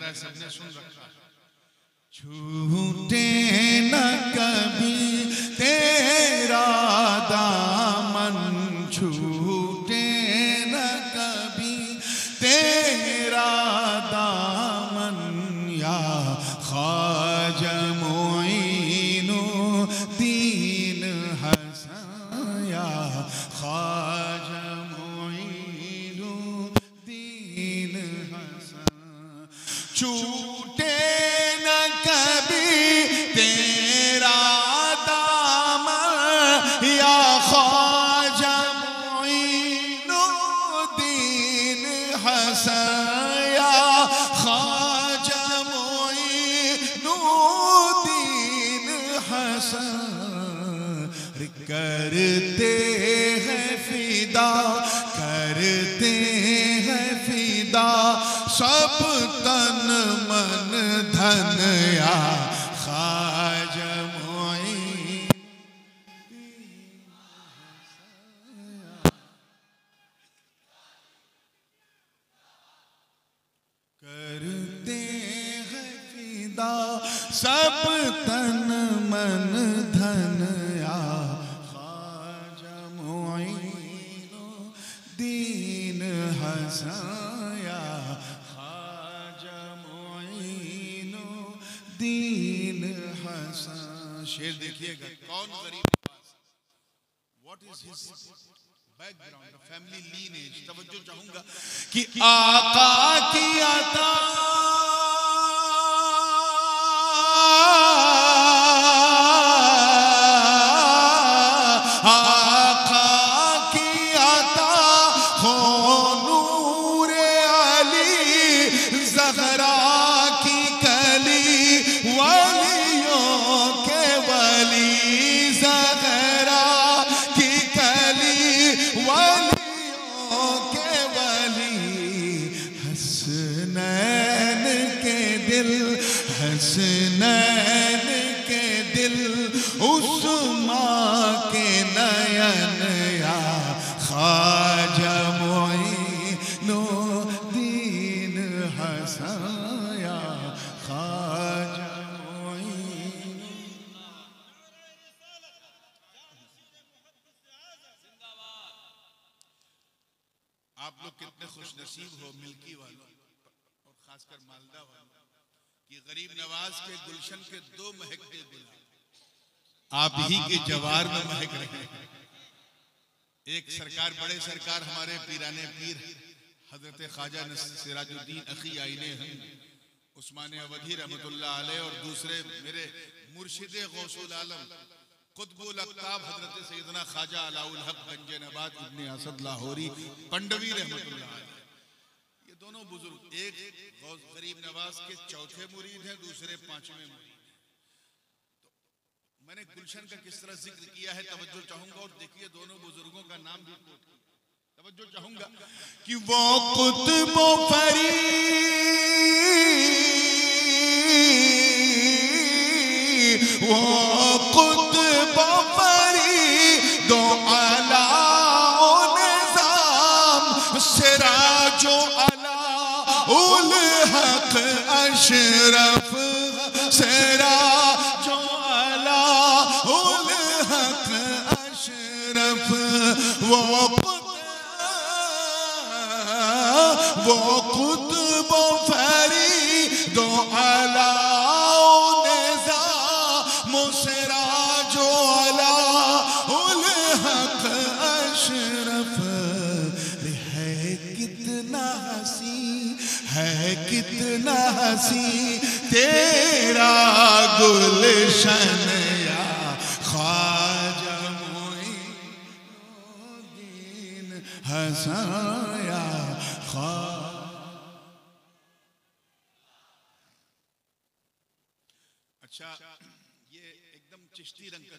है सबने सुन रखा है। छूटे न कभी तेरा दामन, छूटे न कभी तेरा दामन, या ख्वाजा मोइनुद्दीन हसन, या ख्वाजा मोइनुद्दीन हसन। छूटे न कभी तेरा दामन, या ख्वाजा मोइनुद्दीन हसन, या ख्वाजा मोइनुद्दीन हसन। करते हैं फिदा, करते हैं फिदा सब तन मन धन, या ख्वाजा मोइनुद्दीन हसन। करते हैं फिदा सब तन मन धन, या ख्वाजा मोइनुद्दीन हसन, या ख्वाजा मोइनुद्दीन हसन। शेर देखिएगा, कौन गरीब Nawaz, what is his background, family lineage. तवज्जो चाहूंगा कि आका की अता, आका की अता हो नूरे अली, ज़हरा की कली वलियों के वली, ज़हरा की कली वलियों के वली। हसनैन के दिल, हसनैन के दिल उस माँ के नयन, या ख्वाजा मोइनुद्दीन हसन, या ख्वाजा मोइनुद्दीन। आप लोग कितने खुश नसीब हो मिल्की वालों और खासकर मालदा वालों कि गरीब नवाज के गुलशन के दो महकते गुलाब आप ही के जवार में महक रहे हैं। एक सरकार, बड़े सरकार हमारे पीराने पीर हजरत ख्वाजा सिराजुद्दीन अखी आईने हिंद उस्मान अवधी रहमतुल्लाह अलैह, और दूसरे मेरे मुर्शिदे गौसुल आलम कुतुबुल अक्ताब हजरत सैयदना ख्वाजा अलाउल हक गंज नबात इब्ने असद लाहौरी पंडवी रहमतुल्लाह अलैह। ये दोनों बुजुर्ग एक गरीब नवाज के चौथे मुरीद हैं, दूसरे पांचवें मुरीद। मैंने गुलशन का किस तरह जिक्र किया है, तवज्जो चाहूंगा, और देखिए दोनों बुजुर्गों का नाम भी तवज्जो चाहूंगा कि वो कुतुब फरीद, वो कुतुब फरीद दो आला निज़ाम, सिराजो अला उल हक अशरफ, सिराजो अला उल हक अशरफ। वो कुतुब फरीद अला निज़ाम, सिराजो अला उल हक अशरफ। है कितना हसी, है कितना हसी तेरा गुलशन, या ख्वाजा मोइनुद्दीन हसन, या अच्छा, ये एकदम चिश्ती रंग का,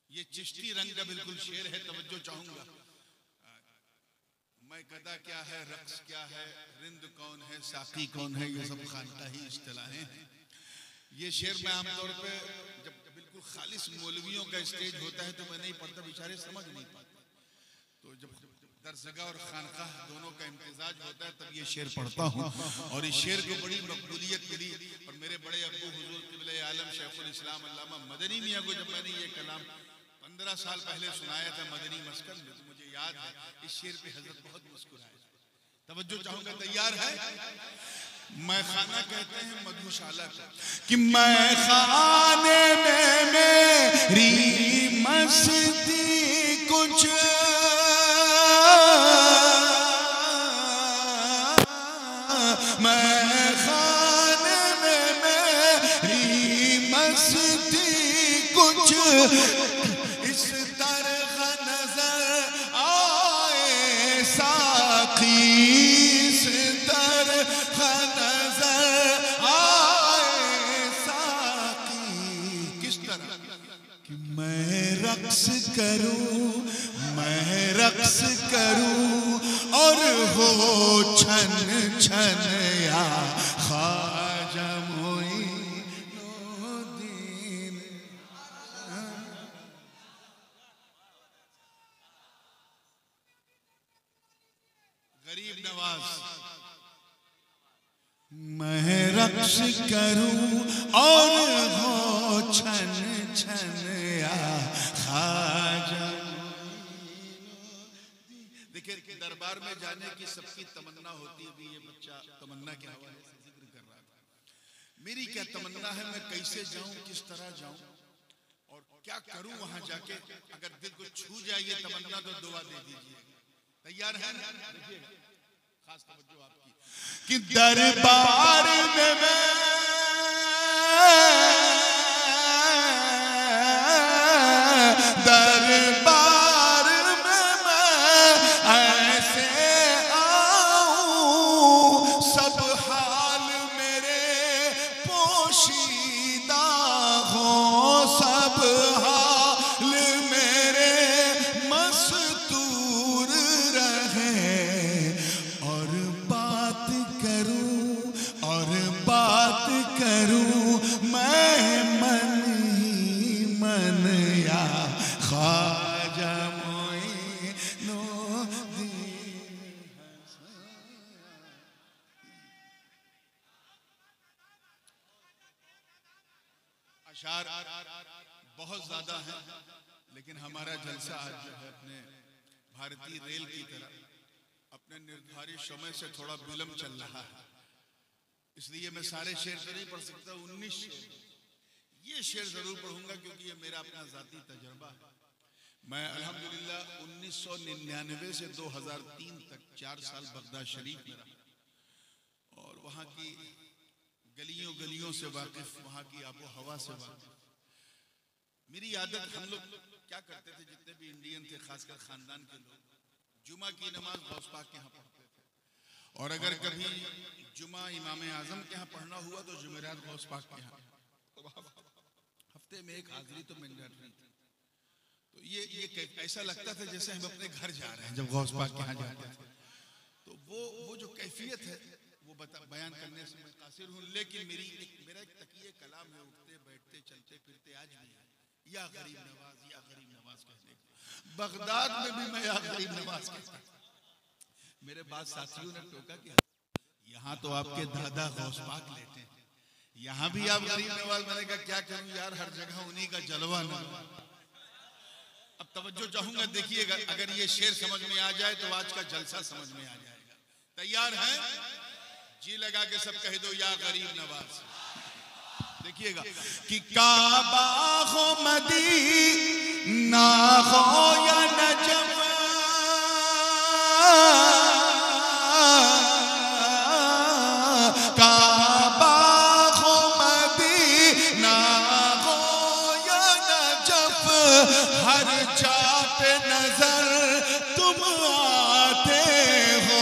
ये चिश्ती रंग का बिल्कुल शेर है, तवज्जो चाहूंगा। मैं गदा क्या है, रक्स क्या है, रिंद कौन है, साकी कौन है, ये सब खानकाही इस्तिलाहें हैं। ये शेर मैं आमतौर पे जब बिल्कुल खालिस मौलवियों का स्टेज होता है तो मैं नहीं पढ़ता, बेचारे समझ नहीं पाते। तो जब दरसगाह और खानकाह दोनों का इम्तिजाज होता है, तब ये शेर पढ़ता हूँ। और इस शेर को बड़ी मकबूलियत मिली। और मेरे बड़े अब्बू हुजूर क़िबले आलम शेखुल इस्लाम अल्लामा मदनी मियाँ को जब मैंने ये कलाम 15 साल पहले सुनाया था मदनी मस्कन में, तो मुझे याद है इस शेर पे हजरत बहुत मुस्कुराए। तवज्जो चाहूंगा, तैयार है? मैं खाना कहते हैं मधुशाला का, कि मैं खाने में मेरी मस्ती कुछ मैं खाने में मेरी मस्ती कुछ इस तरह नजर आए साकी, इस तरह नजर आए साकी। किस तरह? कि मैं रक्स करूं, मैं रक्स करूं और हो छन छन या ख्वाजा मोइनुद्दीन। गरीब नवाज। मैं रक्स करूं और हो छन छन या ख़ाजा। देखिए, दरबार में जाने की सबकी तमन्ना होती है। अभी ये बच्चा तमन्ना के हवाले से जिक्र कर रहा था। मेरी क्या तमन्ना है, मैं कैसे जाऊं, किस तरह जाऊं और क्या करूं वहां जाके। अगर दिल को छू जाए ये तमन्ना तो दुआ दे दीजिए। तैयार है? देखिएगा, खास तवज्जो आपकी, कि दरबार में मैं दरबार में मैं ऐसे आऊं, सब हाल मेरे पोशीदा हो, सब हाल मेरे मस्तूर रहे। और बात करूं मैं मन ही मन या ख्वाजा मोइनुद्दीन। अशार बहुत ज्यादा है, लेकिन हमारा जलसा आज जो है अपने भारतीय रेल की तरह अपने निर्धारित समय से थोड़ा विलंब चल रहा है, इसलिए मैं सारे शेर तो नहीं पढ़ सकता। 19 ये शेर जरूर पढ़ूंगा क्योंकि ये मेरा अपना जाती तजर्बा है। मैं अल्हम्दुलिल्लाह 1999 से 2003 तक 4 साल बगदाद शरीफ में रहा और वहाँ की गलियों गलियों से वाकिफ, वहाँ की आबो हवा से वाकिफ। मेरी आदत, हम लोग क्या करते थे, जितने भी इंडियन थे खासकर खानदान के लोग, जुमा की नमाज गौस पाक के यहाँ पढ़ते थे। और अगर कभी जुमा इमाम आजम के यहाँ पढ़ना हुआ तो जुमेरात गौस पाक के यहाँ, हफ्ते में एक हाजिरी तो मैंडेटरी थी। तो ये ऐसा लगता था जैसे हम अपने घर जा रहे हैं जब गौस पाक के यहाँ जाते थे। तो वो जो कैफियत है वो बयान करने से मैं कासिर हूँ। लेकिन मेरा एक तकिए कलाम है, उठते बैठते चलते फिरते आज भी है, या गरीब नवाज, या गरीब नवाज कहने को। बगदाद में भी मैं या गरीब नवाज कहता। मेरे बाद साथियों ने टोका कि यहाँ तो आपके दादा गौस पाक लेते हैं, यहाँ भी आप गरीब नवाज। मैंने कहा क्या करूं यार, हर जगह उन्हीं का जलवा ना। अब तवज्जो चाहूंगा, देखिएगा, अगर ये शेर समझ में आ जाए तो आज का जलसा समझ में आ जाएगा। तैयार हैं? जी लगा के सब कह दो या गरीब नवाज। देखिएगा, कि काबा हो मदीना हो या नजफ, काबा हो मदीना हो या नजफ, हर जा पे नजर तुम आते हो,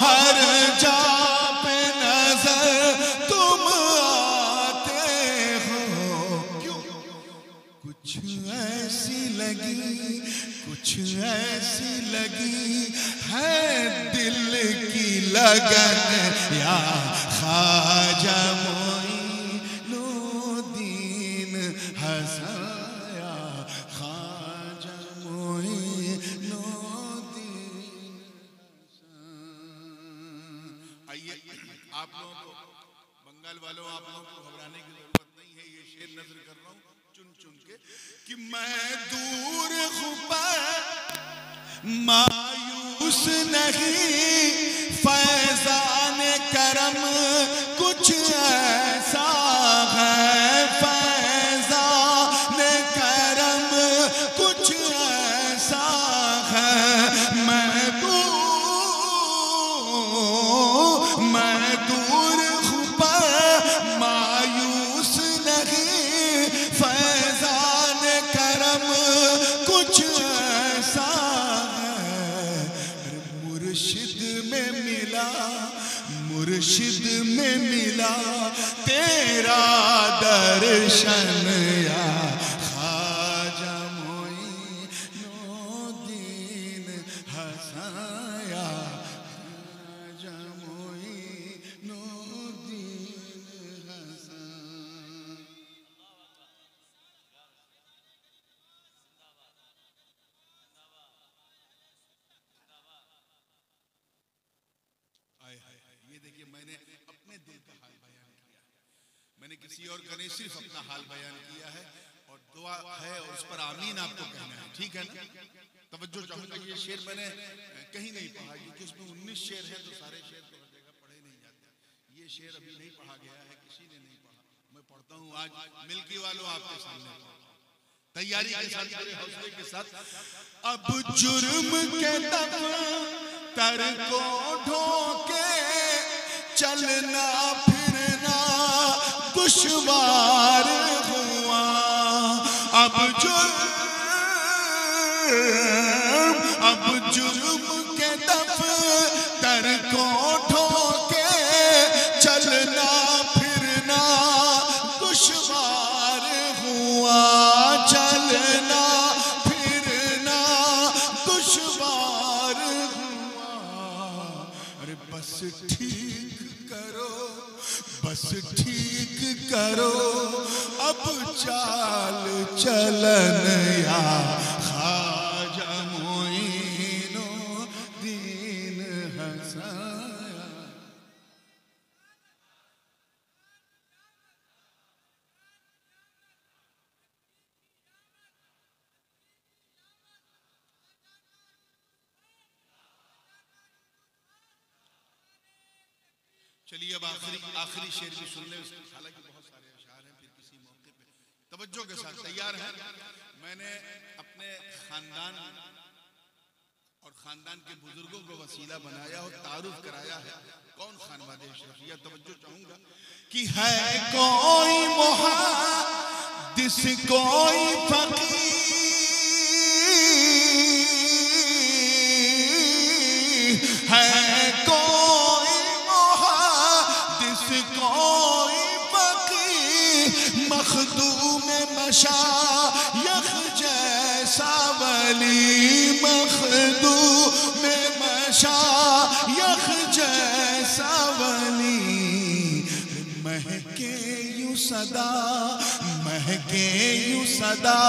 हर जा पे नजर तुम आते हो। क्यों? कुछ ऐसी लगी है दिल की लगन या ख्वाजा मोइनुद्दीन हसन, या ख्वाजा मोइनुद्दीन। आप लोगों को, बंगाल वालों, आप लोगों को घबराने की जरूरत नहीं है। ये शेर नज़र कर रहा हूँ चुन चुन के कि मैं दूर खुफा मायूस नहीं, फैजान करम कुछ ऐसा है, फैजान करम कुछ ऐसा है। मैं दूर खुफा मायूस नहीं, फैजान करम कुछ ऐसा है। मुर्शिद में मिला तेरा दर्शन या ख्वाजा मोइनुद्दीन हसाया, ख्वाजा मोइनुद्दीन हसन। ये देखिए, मैंने अपने दिल का हाल बयान किया है, मैंने किसी और का नहीं, सिर्फ अपना हाल बयान किया है। और दुआ है और उस पर आमीन आपको कहना है, ठीक है ना? तवज्जो चाहूंगा, ये शेर मैंने कहीं नहीं पढ़ा, क्योंकि उसमें 19 शेर हैं, तो सारे शेर तो हर जगह पढ़े नहीं जाते। ये शेर अभी नहीं पढ़ा गया है, किसी ने नहीं पढ़ा, मैं पढ़ता हूँ आज मिल्की वालों आपके सामने, तैयारी के साथ, बड़े हौसले के साथ। अब जुर्म के दफ्तर को ढोके चलना फिरना दुश्वार हुआ। अब जुर्म के दफ्तर को ढोके चलना फिरना दुश्वार हुआ, चलना फिरना दुश्वार हुआ। अरे बस ठीक करो अब चाल चलन या ख्वाजा मोइनुद्दीन हसाया। चलिए अब आखिरी शेर भी सुन ले, हालांकि बहुत सारे अशआर हैं, फिर किसी मौके पे तवज्जो के साथ तैयार हैं। मैंने अपने खानदान और खानदान के बुजुर्गों को वसीला बनाया और तारुफ कराया है। कौन खानवादे अशरफिया? तवज्जो चाहूंगा कि है कोई मुहद्दिस, कोई फकीह, है कोई मुहद्दिस, कोई फकीह, मखदूम मशाइख जैसा वली, मखदूम मशाइख जैसा वली। महके यूं सदा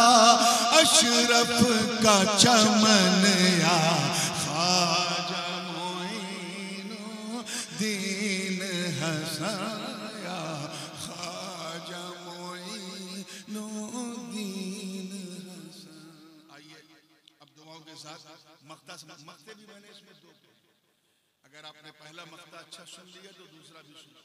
अशरफ का चमन या ख्वाजा मोइनुद्दीन हसाया, ख्वाजा मोइनुद्दीन हसन। आइए अब दुआओं के साथ मक्ते भी मैंने इसमें दो, अगर आपने पहला मक्ता अच्छा सुन लिया तो दूसरा भी सुना,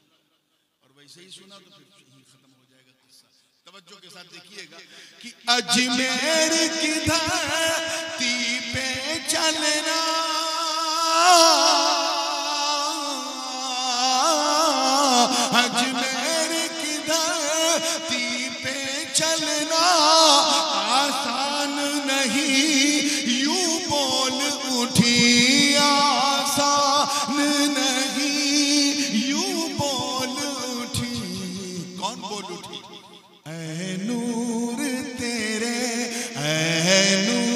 और वैसे ही सुना तो फिर यही खत्म हो जाएगा किस्सा। तवज्जो के साथ देखिएगा कि अजमेर की धरती पे चलना, अजमेर की धरती पे चलना आसान नहीं, यूं बोल उठी आसान नहीं, यूं बोल उठी। कौन बोल उठी? ऐ नूर तेरे, ऐ नूर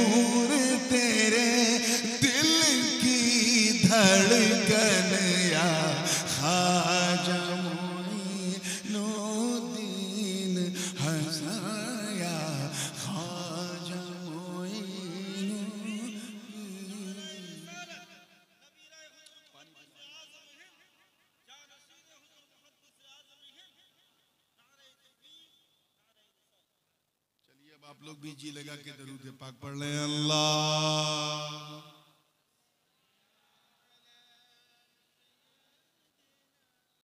अब आप लोग भी जी लगा के दरूद पाक पढ़ लें। अल्लाह